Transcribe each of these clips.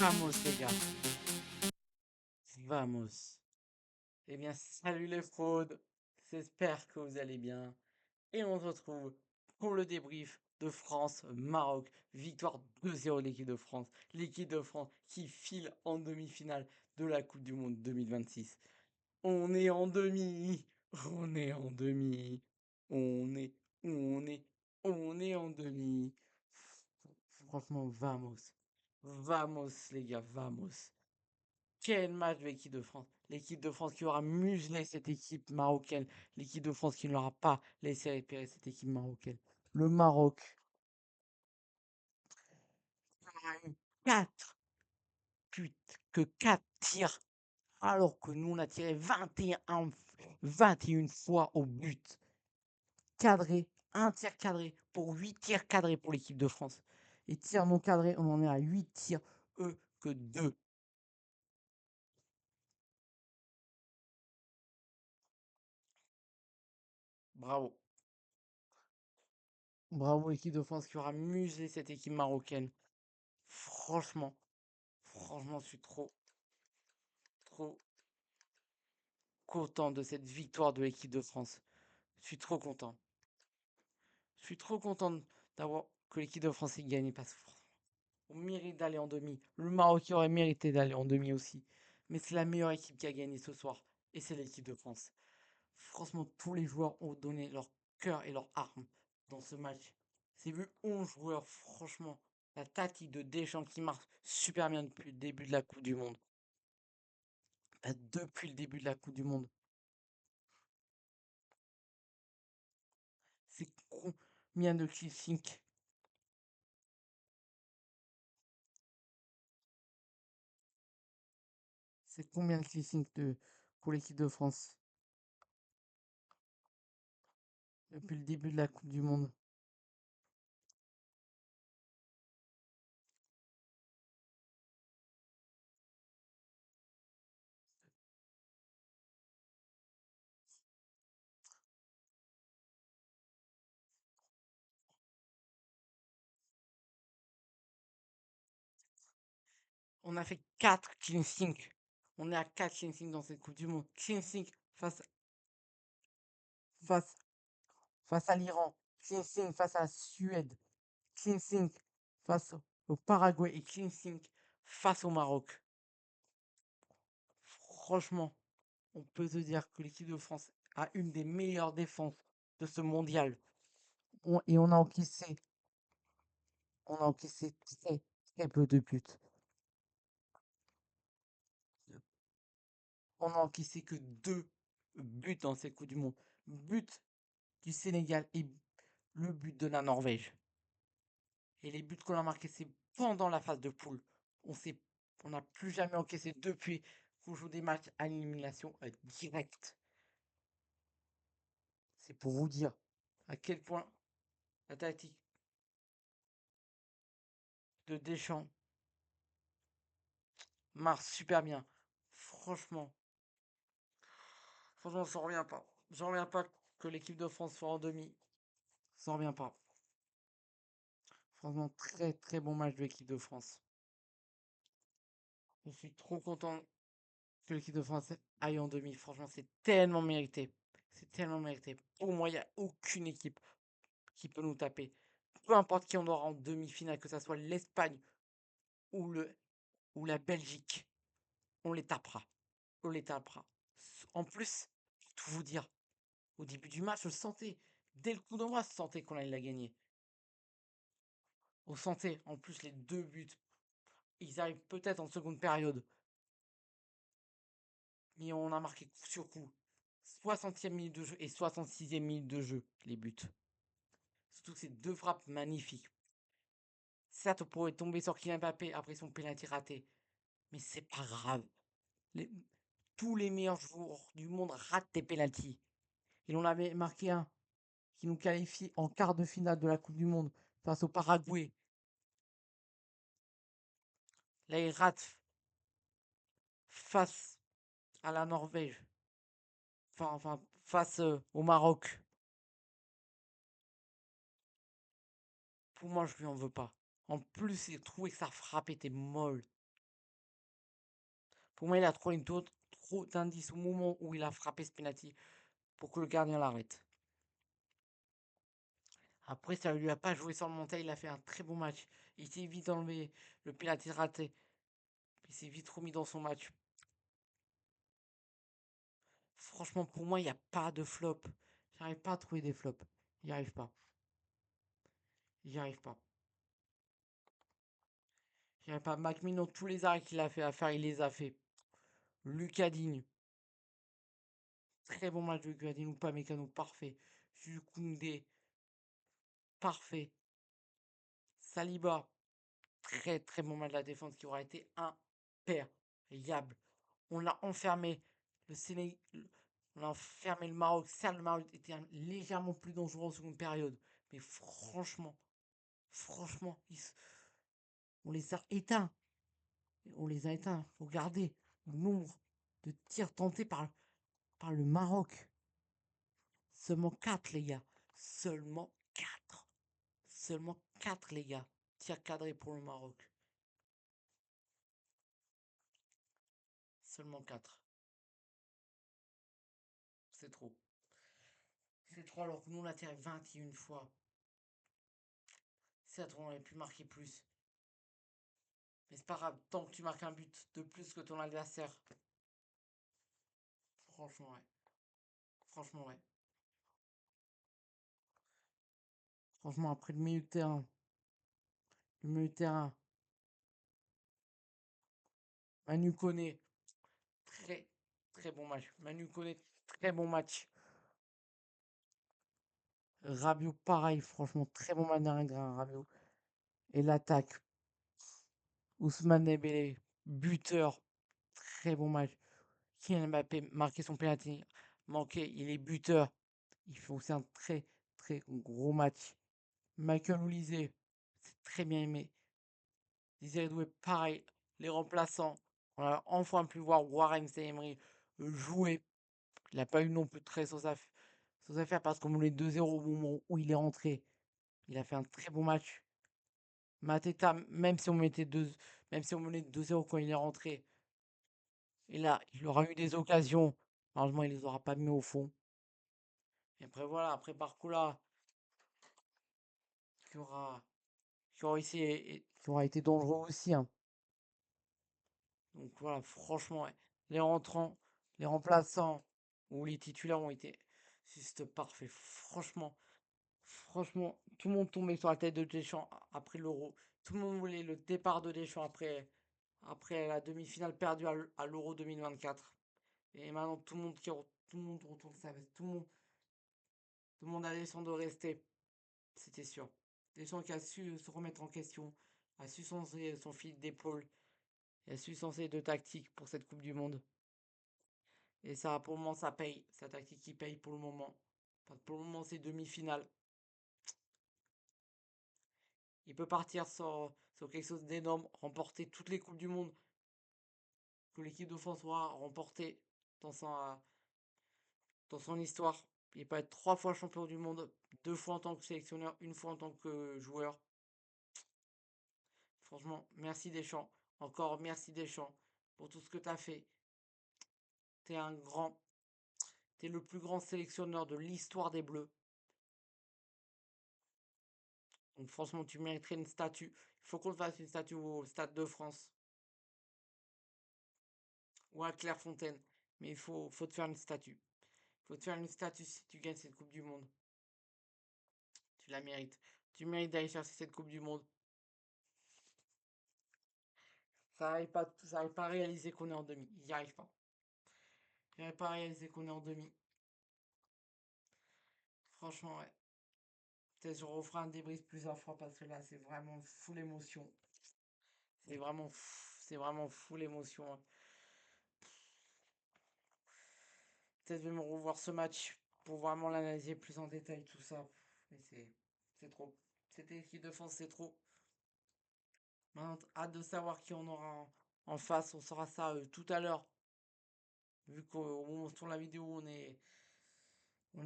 Vamos les gars, vamos. Eh bien, salut les fraudes, j'espère que vous allez bien. Et on se retrouve pour le débrief de France-Maroc. Victoire 2-0 de l'équipe de France. L'équipe de France qui file en demi-finale de la Coupe du Monde 2026. On est en demi, on est en demi, on est, on est, on est en demi. Franchement, vamos. Vamos les gars, vamos. Quel match de l'équipe de France. L'équipe de France qui aura muselé cette équipe marocaine. L'équipe de France qui ne l'aura pas laissé repérer cette équipe marocaine. Le Maroc a eu 4 buts, que 4 tirs, alors que nous on a tiré 21 fois au but. Cadré, un tir cadré pour 8 tirs cadrés pour l'équipe de France. Et tirs non cadrés, on en est à 8 tirs, eux que 2. Bravo. Bravo l'équipe de France qui aura muselé cette équipe marocaine. Franchement, franchement, je suis trop content de cette victoire de l'équipe de France. Je suis trop content. Je suis trop content d'avoir que l'équipe de France ait gagné parce que on mérite d'aller en demi. Le Maroc aurait mérité d'aller en demi aussi. Mais c'est la meilleure équipe qui a gagné ce soir. Et c'est l'équipe de France. Franchement, tous les joueurs ont donné leur cœur et leur arme dans ce match. C'est vu 11 joueurs, franchement. La tactique de Deschamps qui marche super bien depuis le début de la Coupe du Monde. Depuis le début de la Coupe du Monde. C'est combien de cliffing? C'est combien de cliffing pour l'équipe de France depuis le début de la Coupe du Monde? On a fait 4 cleansing. On est à 4 cleansing dans cette Coupe du Monde. Cleansing face, face à l'Iran. Cleansing face à la Suède. Cleansing face au Paraguay et cleansing face au Maroc. Franchement, on peut se dire que l'équipe de France a une des meilleures défenses de ce mondial. Et on a encaissé très, très peu de buts. On a encaissé que 2 buts dans cette Coupe du Monde. But du Sénégal et le but de la Norvège. Et les buts qu'on a marqués, c'est pendant la phase de poule. On n'a plus jamais encaissé depuis qu'on joue des matchs à l'élimination directe. C'est pour vous dire à quel point la tactique de Deschamps marche super bien. Franchement, franchement, j'en reviens pas. J'en reviens pas que l'équipe de France soit en demi. J'en reviens pas. Franchement, très très bon match de l'équipe de France. Je suis trop content que l'équipe de France aille en demi. Franchement, c'est tellement mérité. C'est tellement mérité. Pour moi, il n'y a aucune équipe qui peut nous taper. Peu importe qui on aura en demi-finale, que ce soit l'Espagne ou, ou la Belgique, on les tapera. On les tapera. En plus, pour tout vous dire, au début du match, je le sentais. Dès le coup d'envoi, je sentais qu'on allait la gagner. On sentait. En plus, les 2 buts, ils arrivent peut-être en seconde période. Mais on a marqué coup sur coup. 60e minute de jeu et 66e minute de jeu, les buts. Surtout ces 2 frappes magnifiques. Certes, on pourrait tomber sur Kylian Mbappé après son pénalty raté. Mais c'est pas grave. Les- tous les meilleurs joueurs du monde ratent des pénaltys. Et on avait marqué un qui nous qualifie en quart de finale de la Coupe du Monde face au Paraguay. Là, il rate face à la Norvège. Enfin face au Maroc. Pour moi, je lui en veux pas. En plus, il trouvait que sa frappe était molle. Pour moi, il a trop d'indices au moment où il a frappé ce penalty pour que le gardien l'arrête. Après, ça lui a pas joué sur le mental, il a fait un très bon match. Il s'est vite enlevé le penalty raté. Il s'est vite remis dans son match. Franchement, pour moi, il n'y a pas de flop. J'arrive pas à trouver des flops. J'y arrive pas. J'y arrive pas. J'y arrive pas. McMillan, tous les arrêts qu'il a fait à faire, il les a fait. Lucas Digne. Très bon match de Lucas Digne ou pas Mécano, parfait. Jules Koundé, parfait. Saliba, très très bon match de la défense qui aura été impériable. On l'a enfermé. Le Sénégal, on a enfermé le Maroc. Certes, le Maroc était légèrement plus dangereux en seconde période. Mais franchement, on les a éteints. On les a éteints. Regardez le nombre de tirs tentés par le Maroc. Seulement 4, les gars. Seulement 4. Seulement 4, les gars. Tirs cadrés pour le Maroc. Seulement 4. C'est trop. C'est trop alors que nous on a tiré 21 fois. Certes, on aurait pu marquer plus. Mais c'est pas grave, tant que tu marques un but de plus que ton adversaire. Franchement, ouais. Franchement, ouais. Franchement, après le milieu de terrain. Le milieu de terrain. Manu Koné. Très, très bon match. Manu Koné, très bon match. Rabiot, pareil. Franchement, très bon match d'Arrêt Rabiot. Et l'attaque. Ousmane Dembélé, buteur. Très bon match. Kylian Mbappé marqué son penalty. Manqué, il est buteur. Il fait aussi un très, très gros match. Michael Olise, c'est très bien aimé. Désiré Doué, pareil. Les remplaçants, on a enfin pu voir Warren Emery jouer. Il n'a pas eu non plus très sans affaire parce qu'on menait 2-0 au moment où il est rentré. Il a fait un très bon match. Mateta, même si on menait 2-0 quand il est rentré, et là, il aura eu des occasions. Malheureusement, il les aura pas mis au fond. Et après, voilà, après Barcola, qui aura, qui aura été dangereux aussi, hein. Donc voilà, franchement, ouais. Les rentrants, les remplaçants ou les titulaires ont été juste parfaits. Franchement, tout le monde tombait sur la tête de Deschamps après l'Euro. Tout le monde voulait le départ de Deschamps après la demi-finale perdue à l'Euro 2024. Et maintenant, tout le monde retourne sa veste. Tout le monde a Deschamps de rester. C'était sûr. Deschamps qui a su se remettre en question, a su changer son fil d'épaule, et a su changer de tactique pour cette Coupe du Monde. Et ça, pour le moment, ça paye. Sa tactique qui paye pour le moment. Enfin, pour le moment, c'est demi-finale. Il peut partir sur quelque chose d'énorme, remporter toutes les Coupes du Monde que l'équipe de France aura remportées dans, dans son histoire. Il peut être 3 fois champion du monde, 2 fois en tant que sélectionneur, 1 fois en tant que joueur. Franchement, merci Deschamps. Encore merci Deschamps pour tout ce que tu as fait. T'es un grand, t'es le plus grand sélectionneur de l'histoire des Bleus. Donc franchement, tu mériterais une statue. Il faut qu'on te fasse une statue au Stade de France ou à Clairefontaine. Mais faut te faire une statue. Il faut te faire une statue si tu gagnes cette Coupe du Monde. Tu la mérites. Tu mérites d'aller chercher cette Coupe du Monde. Ça n'arrive pas à réaliser qu'on est en demi. Il n'y arrive pas. Il n'y arrive pas à réaliser qu'on est en demi. Franchement, ouais. Peut-être je referai un débrief plusieurs fois parce que là, c'est vraiment full émotion. C'est vraiment full émotion, hein. Peut-être je vais me revoir ce match pour vraiment l'analyser plus en détail, tout ça. Mais c'est trop. Cette équipe de France, c'est trop. Maintenant, hâte de savoir qui on aura en face. On saura ça tout à l'heure. Vu qu'au moment où on tourne la vidéo, on est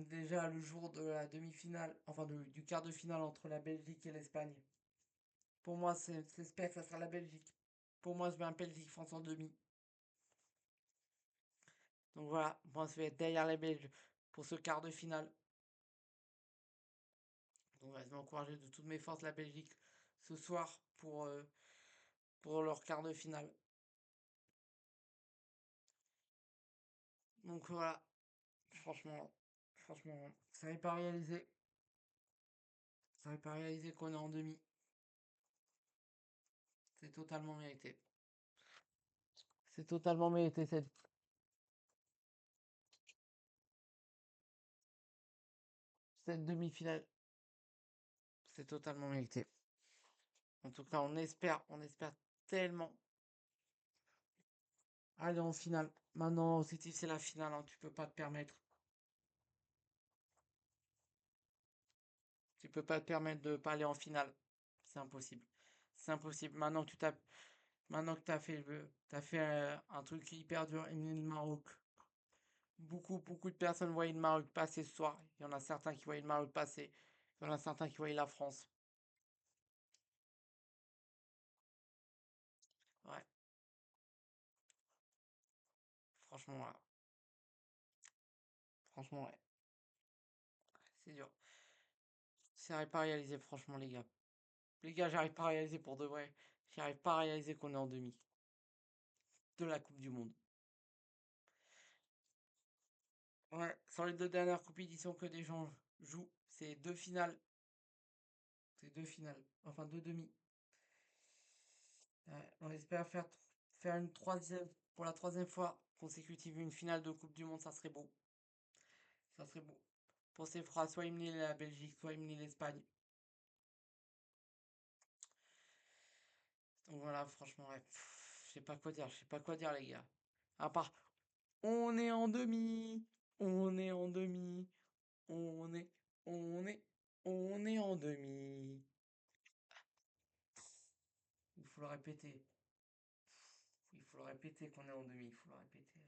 déjà le jour de la demi-finale, enfin du quart de finale entre la Belgique et l'Espagne. Pour moi, j'espère que ça sera la Belgique. Pour moi, je mets un Belgique-France en demi. Donc voilà, moi je vais être derrière les Belges pour ce quart de finale. Donc voilà, je vais encourager de toutes mes forces la Belgique ce soir pour leur quart de finale. Donc voilà, franchement, franchement, ça n'est pas réalisé. Ça n'est pas réalisé qu'on est en demi. C'est totalement mérité. C'est totalement mérité cette demi-finale. C'est totalement mérité. En tout cas, on espère tellement aller en finale. Maintenant, l'objectif, c'est la finale, hein. Tu peux pas te permettre. Tu peux pas te permettre de pas aller en finale. C'est impossible. C'est impossible. Maintenant que t'as fait un truc hyper dur, éliminer le Maroc. Beaucoup de personnes voyaient le Maroc passer ce soir. Il y en a certains qui voyaient le Maroc passer. Il y en a certains qui voyaient la France. Ouais, franchement, ouais. Franchement, ouais. C'est dur. J'arrive pas à réaliser, franchement, les gars. Les gars, j'arrive pas à réaliser pour de vrai. J'arrive pas à réaliser qu'on est en demi de la Coupe du Monde. Ouais, sur les deux dernières compétitions que des gens jouent, c'est deux finales. C'est deux finales. Enfin, deux demi. Ouais, on espère faire une troisième, pour la troisième fois consécutive, une finale de Coupe du Monde, ça serait beau. Ça serait beau. Pour ces phrases, soit éliminer la Belgique, soit éliminer l'Espagne. Donc voilà, franchement, ouais. Je sais pas quoi dire, je sais pas quoi dire, les gars. À part, on est en demi, on est en demi, on est, on est, on est en demi. Il faut le répéter. Il faut le répéter qu'on est en demi, il faut le répéter.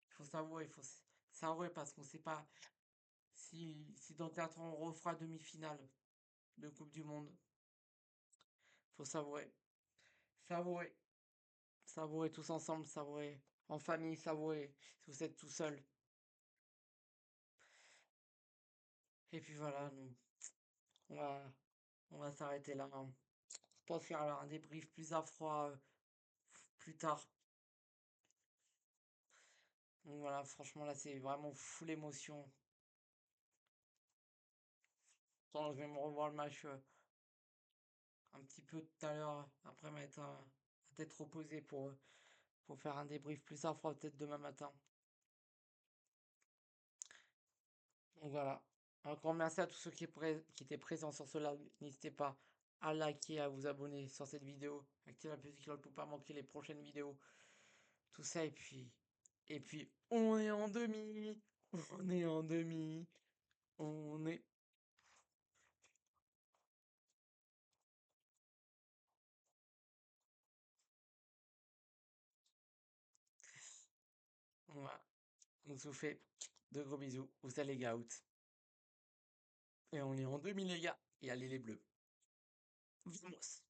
Il faut savourer, savourer parce qu'on sait pas si dans 4 ans on refera demi-finale de Coupe du Monde. Il faut savourer. Savourer. Savourer tous ensemble, savourer. En famille, savourer. Si vous êtes tout seul. Et puis voilà, on va, on va s'arrêter là, hein. Je pense faire un débrief plus à froid plus tard. Donc voilà, franchement là c'est vraiment full émotion. Attends, je vais me revoir le match un petit peu tout à l'heure, après m'être la tête reposée pour faire un débrief plus à froid peut-être demain matin. Donc voilà. Encore merci à tous ceux qui étaient présents sur ce live. N'hésitez pas à liker, à vous abonner sur cette vidéo, activer la petite cloche pour pas manquer les prochaines vidéos. Tout ça et puis on est en demi, on est en demi, on est. Voilà. On vous fait de gros bisous. Vous allez les out. Et on est en demi les gars. Et allez les bleus. Vamos.